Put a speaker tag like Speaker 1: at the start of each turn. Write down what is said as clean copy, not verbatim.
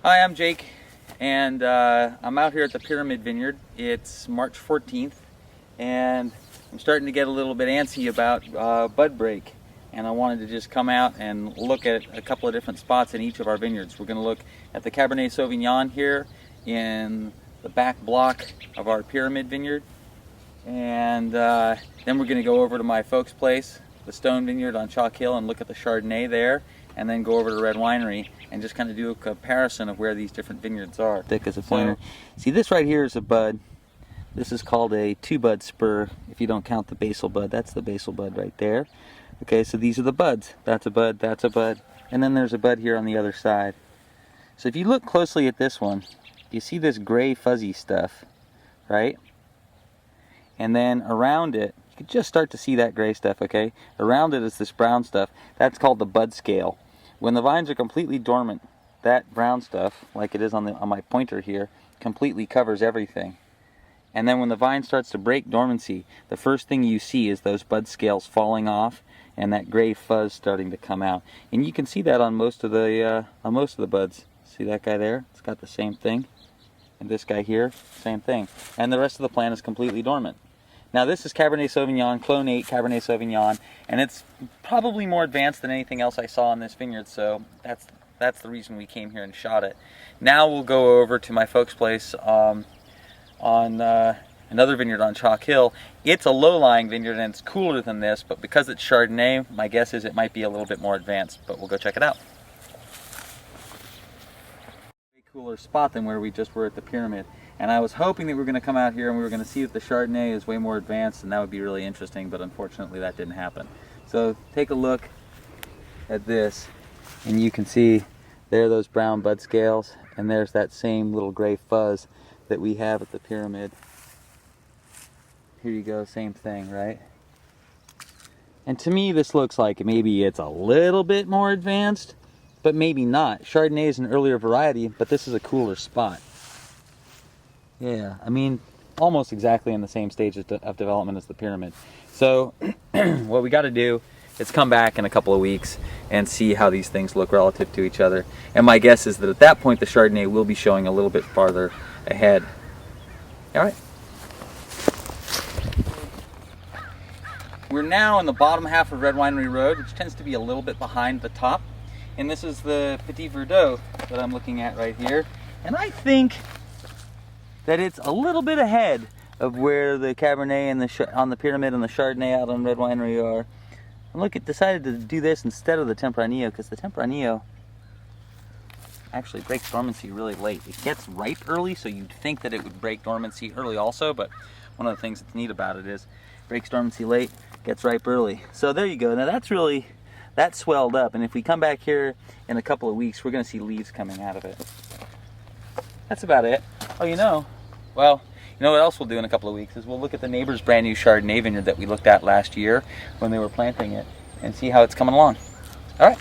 Speaker 1: Hi, I'm Jake, and I'm out here at the Pyramid Vineyard. It's March 14th, and I'm starting to get a little bit antsy about bud break, and I wanted to just come out and look at a couple of different spots in each of our vineyards. We're going to look at the Cabernet Sauvignon here in the back block of our Pyramid Vineyard, and then we're going to go over to my folks' place, the Stone Vineyard on Chalk Hill, and look at the Chardonnay there, and then go over to Red Winery and just kind of do a comparison of where these different vineyards are. Thick as a pointer. See, this right here is a bud. This is called a two-bud spur, if you don't count the basal bud. That's the basal bud right there. Okay, so these are the buds. That's a bud, that's a bud, and then there's a bud here on the other side. So if you look closely at this one, you see this gray fuzzy stuff, right? And then around it, you can just start to see that gray stuff, okay? Around it is this brown stuff. That's called the bud scale. When the vines are completely dormant, that brown stuff, like it is on my pointer here, completely covers everything. And then when the vine starts to break dormancy, the first thing you see is those bud scales falling off and that gray fuzz starting to come out. And you can see that on most of the buds. See that guy there? It's got the same thing. And this guy here, same thing. And the rest of the plant is completely dormant. Now this is Cabernet Sauvignon, Clone 8 Cabernet Sauvignon, and it's probably more advanced than anything else I saw in this vineyard, so that's the reason we came here and shot it. Now we'll go over to my folks' place on another vineyard on Chalk Hill. It's a low-lying vineyard and it's cooler than this, but because it's Chardonnay, my guess is it might be a little bit more advanced, but we'll go check it out. Cooler spot than where we just were at the Pyramid, and I was hoping that we were going to come out here and we were going to see that the Chardonnay is way more advanced, and that would be really interesting, but unfortunately that didn't happen. So take a look at this and you can see there are those brown bud scales, and there's that same little gray fuzz that we have at the Pyramid. Here you go, same thing, right? And to me this looks like maybe it's a little bit more advanced, but maybe not. Chardonnay is an earlier variety, but this is a cooler spot. Yeah, I mean, almost exactly in the same stage of development as the Pyramid. So what we got to do is come back in a couple of weeks and see how these things look relative to each other. And my guess is that at that point the Chardonnay will be showing a little bit farther ahead. All right. We're now in the bottom half of Red Winery Road, which tends to be a little bit behind the top. And this is the Petit Verdot that I'm looking at right here. And I think that it's a little bit ahead of where the Cabernet and on the Pyramid and the Chardonnay out on Red Winery are. And decided to do this instead of the Tempranillo, because the Tempranillo actually breaks dormancy really late. It gets ripe early, so you'd think that it would break dormancy early also, but one of the things that's neat about it is it breaks dormancy late, gets ripe early. So there you go. Now that swelled up, and if we come back here in a couple of weeks, we're going to see leaves coming out of it. That's about it. Oh, you know what else we'll do in a couple of weeks is we'll look at the neighbor's brand new Chardonnay vineyard that we looked at last year when they were planting it and see how it's coming along. All right.